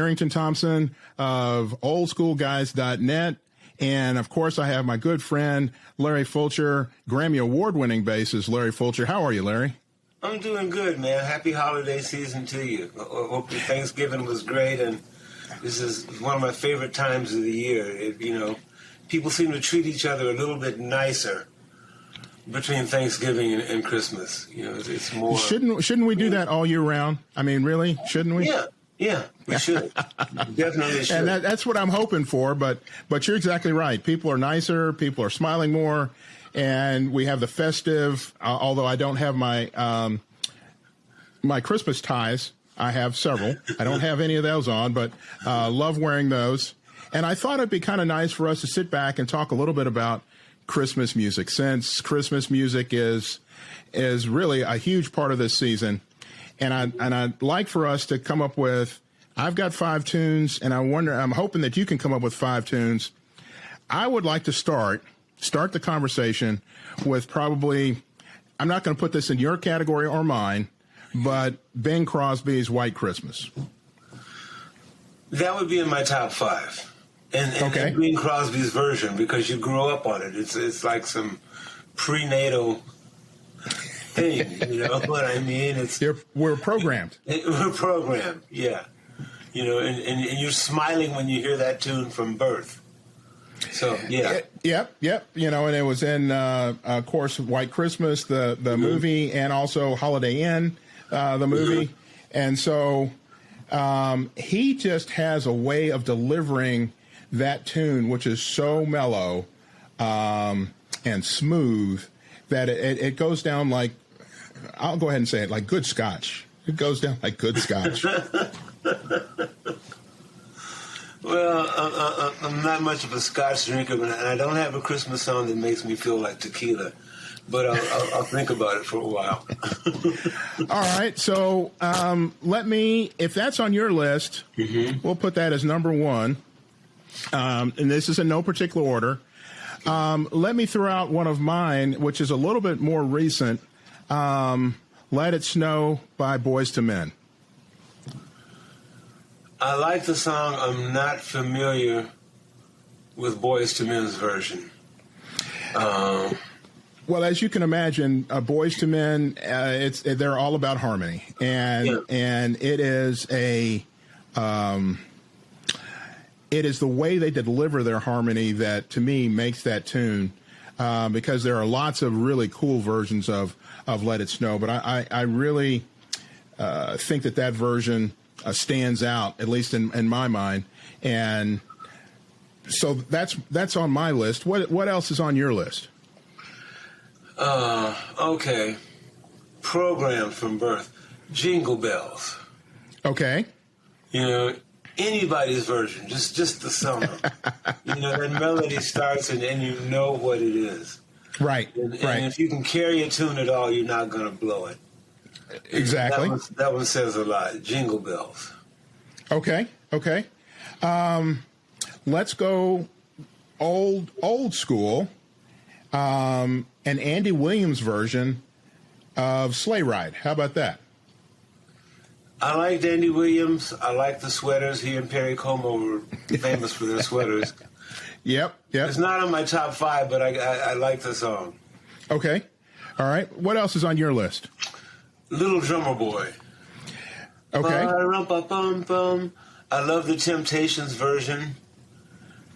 Errington Thompson of oldschoolguys.net. And, of course, I have my good friend, Larry Fulcher, Grammy Award-winning bassist Larry Fulcher. How are you, Larry? I'm doing good, man. Happy holiday season to you. I hope your Thanksgiving was great, and this is one of my favorite times of the year. People seem to treat each other a little bit nicer between Thanksgiving and Christmas. It's more. Shouldn't we do that all year round? I mean, really, shouldn't we? Yeah, we should. Definitely should. And that's what I'm hoping for. But you're exactly right. People are nicer. People are smiling more, and we have the festive. Although I don't have my my Christmas ties. I have several. I don't have any of those on, but love wearing those. And I thought it'd be kind of nice for us to sit back and talk a little bit about Christmas music, since Christmas music is really a huge part of this season. And I'd like for us to come up with, I've got 5 tunes, and I'm hoping that you can come up with 5 tunes. I would like to start the conversation with probably, I'm not going to put this in your category or mine, but Bing Crosby's White Christmas. That would be in my top 5. And Bing Crosby's version, because you grew up on it. It's like some prenatal thing, you know what I mean? We're programmed. We're programmed, yeah. And you're smiling when you hear that tune from birth. So, yeah. Yep. And it was in, of course, White Christmas, the movie, and also Holiday Inn, the movie. And so he just has a way of delivering that tune, which is so mellow and smooth that it goes down like, I'll go ahead and say it, like good scotch. It goes down like good scotch. Well, I'm not much of a scotch drinker, and I don't have a Christmas song that makes me feel like tequila. But I'll think about it for a while. All right. So if that's on your list, we'll put that as number 1. And this is in no particular order. Let me throw out one of mine, which is a little bit more recent. Let It Snow by Boyz II Men. I like the song. I'm not familiar with Boyz II Men's version. Well, as you can imagine, Boyz II Men, they're all about harmony, and it is it is the way they deliver their harmony that, to me, makes that tune. Because there are lots of really cool versions of Let It Snow, but I really think that version stands out, at least in my mind, and so that's on my list. What else is on your list? Okay. Programmed from birth. Jingle Bells. Okay. Anybody's version, just the song. That melody starts and you know what it is. Right. And if you can carry a tune at all, you're not going to blow it. Exactly. That one says a lot. Jingle Bells. Okay. Let's go old school. An Andy Williams version of Sleigh Ride. How about that? I liked Andy Williams. I like the sweaters. He and Perry Como were famous for their sweaters. Yep. It's not on my top 5, but I like the song. Okay. All right. What else is on your list? Little Drummer Boy. Okay. Ba-rum-ba-bum-bum. I love the Temptations version.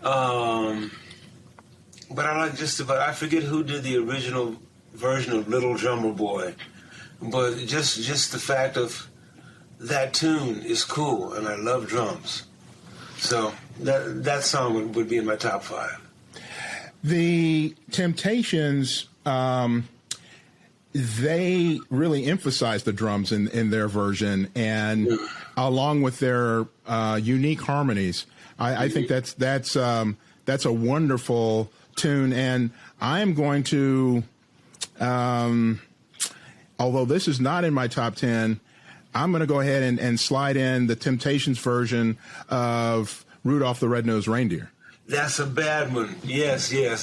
But I like I forget who did the original version of Little Drummer Boy. But just the fact of that tune is cool, and I love drums. So that song would be in my top 5. The Temptations, they really emphasize the drums in their version, and along with their unique harmonies, I think that's a wonderful tune. And I am going to, although this is not in my top 10, I'm going to go ahead and slide in the Temptations version of Rudolph the Red-Nosed Reindeer. That's a bad one. Yes, yeah.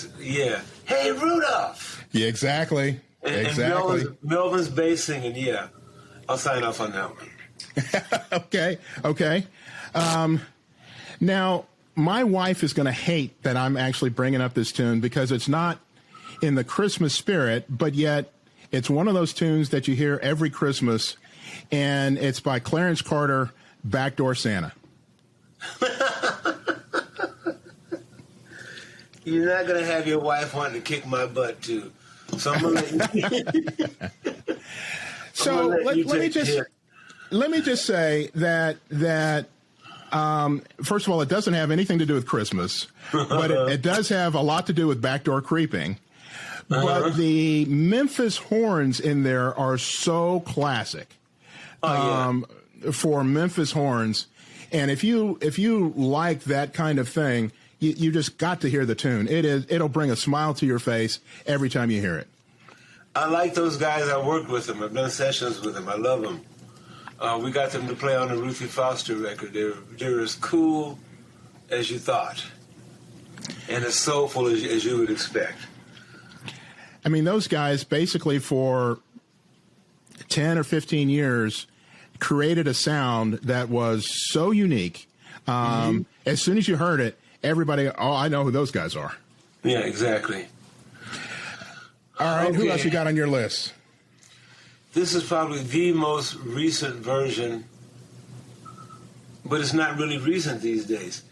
Hey, Rudolph! Yeah, exactly. And Melvin's bass singing, yeah. I'll sign off on that one. Okay. Now, my wife is going to hate that I'm actually bringing up this tune because it's not in the Christmas spirit, but yet it's one of those tunes that you hear every Christmas, and it's by Clarence Carter, Backdoor Santa. You're not going to have your wife wanting to kick my butt, too. So I'm going to let you. So let me just say that first of all, it doesn't have anything to do with Christmas, but it does have a lot to do with backdoor creeping. But the Memphis Horns in there are so classic for Memphis Horns. And if you like that kind of thing, you just got to hear the tune. It'll bring a smile to your face every time you hear it. I like those guys. I worked with them. I've done sessions with them. I love them. We got them to play on the Ruthie Foster record. They're as cool as you thought, and as soulful as you would expect. I mean, those guys basically for 10 or 15 years created a sound that was so unique. As soon as you heard it, everybody, I know who those guys are. Yeah, exactly. All right, Okay. Who else you got on your list? This is probably the most recent version, but it's not really recent these days.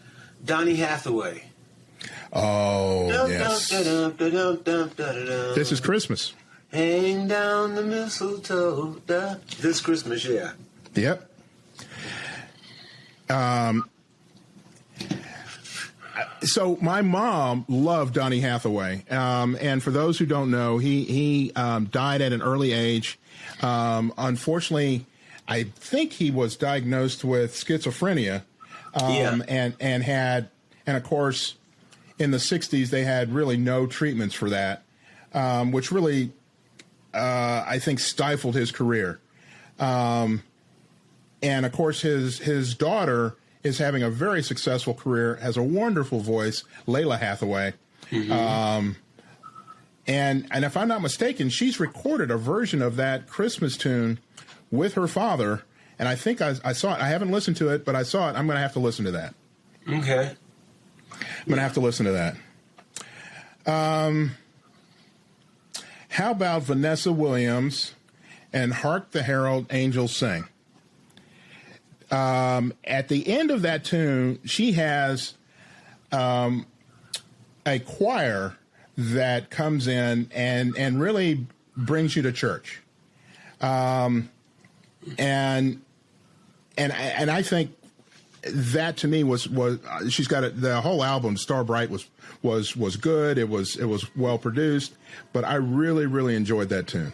Donny Hathaway. Oh, yes. This is Christmas. Hang down the mistletoe. This Christmas, yeah. Yep. So my mom loved Donny Hathaway, and for those who don't know, he died at an early age. Unfortunately, I think he was diagnosed with schizophrenia, and of course, in the 60s they had really no treatments for that, which really I think stifled his career. And of course, his daughter is having a very successful career, has a wonderful voice, Layla Hathaway. And if I'm not mistaken, she's recorded a version of that Christmas tune with her father. And I think I saw it. I haven't listened to it, but I saw it. I'm going to have to listen to that. Okay. I'm going to have to listen to that. How about Vanessa Williams and Hark the Herald Angels Sing? At the end of that tune, she has a choir that comes in and really brings you to church. And I think that to me was she's got the whole album Star Bright was good. It was well produced, but I really enjoyed that tune.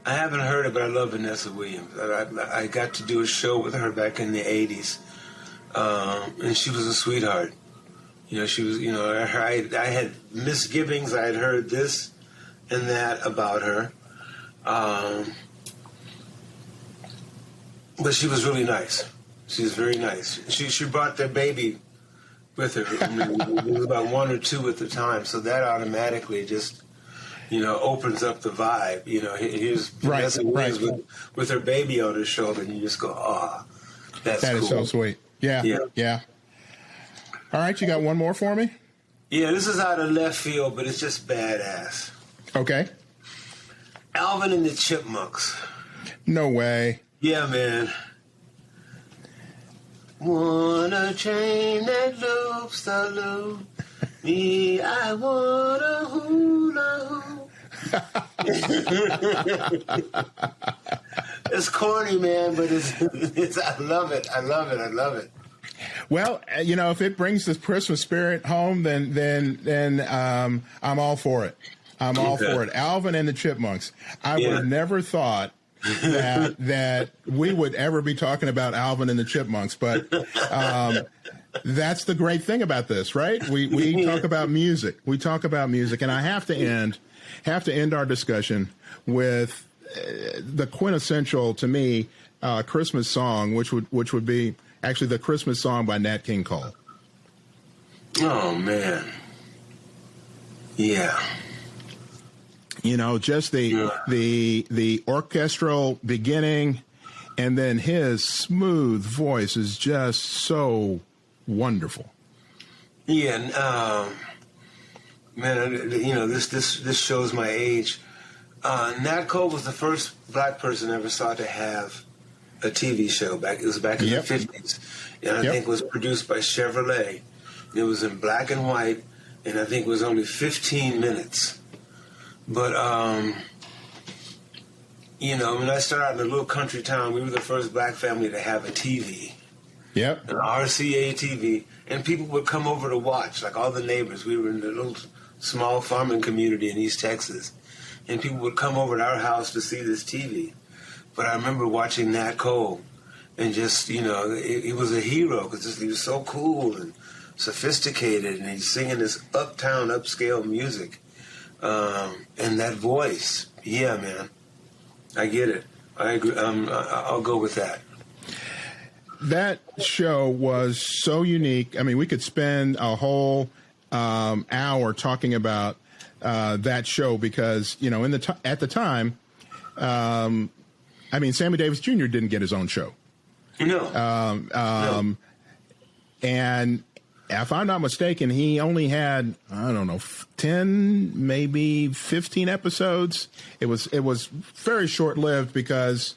I haven't heard it, but I love Vanessa Williams. I got to do a show with her back in the 80s, and she was a sweetheart. She was, I had misgivings. I had heard this and that about her, but she was really nice. She was very nice. She brought their baby with her. It was about 1 or 2 at the time, so that automatically just opens up the vibe. Here's Vanessa Williams with her baby on her shoulder, and you just go, that cool. Is so sweet. Yeah. All right, you got one more for me? Yeah, this is out of left field, but it's just badass. Okay. Alvin and the Chipmunks. No way. Yeah, man. Want a chain that loops the loop. Me, I want a hula hoop. It's corny, man, but it's I love it. I love it. Well, if it brings the Christmas spirit home, then I'm all for it. I'm all for it. Alvin and the Chipmunks. I would have never thought that we would ever be talking about Alvin and the Chipmunks, but that's the great thing about this, right? We talk about music. We talk about music, and I have to end our discussion with the quintessential, to me, Christmas song, which would be actually the Christmas song by Nat King Cole. Oh man, yeah. Just the orchestral beginning and then his smooth voice is just so wonderful. Yeah, man, you know, this shows my age. Nat Cole was the first black person I ever saw to have a TV show. It was back in the 50s. And I think it was produced by Chevrolet. It was in black and white, and I think it was only 15 minutes. But, you know, when I started out in a little country town, we were the first black family to have a TV. Yep. An RCA TV. And people would come over to watch, like all the neighbors. We were in a little small farming community in East Texas. And people would come over to our house to see this TV. But I remember watching Nat Cole and just, you know, he was a hero because he was so cool and sophisticated, and he's singing this uptown, upscale music. And that voice, yeah, man, I get it. I agree. I'll go with that. That show was so unique. I mean, we could spend a whole hour talking about that show because, you know, at the time, I mean, Sammy Davis Jr. didn't get his own show. No. No. And if I'm not mistaken, he only had, I don't know, 10, maybe 15 episodes. It was very short-lived because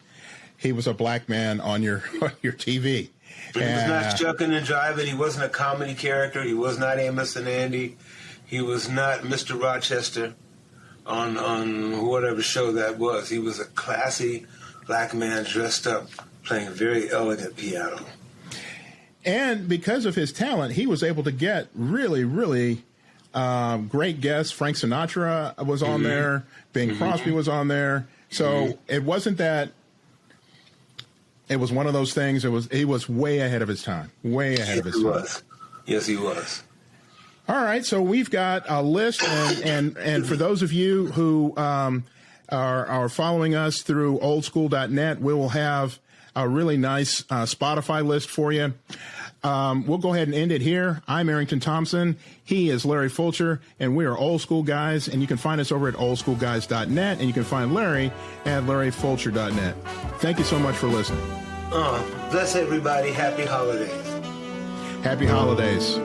he was a black man on your TV. He was not shucking and jiving. He wasn't a comedy character. He was not Amos and Andy. He was not Mr. Rochester on whatever show that was. He was a classy black man dressed up, playing very elegant piano. And because of his talent, he was able to get really, really great guests. Frank Sinatra was on there. Bing Crosby was on there. So it wasn't that. It was one of those things. He was way ahead of his time. Way ahead of his time. Yes, he was. All right. So we've got a list, and for those of you who are following us through oldschool.net, we will have a really nice Spotify list for you. We'll go ahead and end it here. I'm Errington Thompson. He is Larry Fulcher, and we are Old School Guys, and you can find us over at oldschoolguys.net, and you can find Larry at larryfulcher.net. Thank you so much for listening. Bless everybody. Happy holidays. Happy holidays.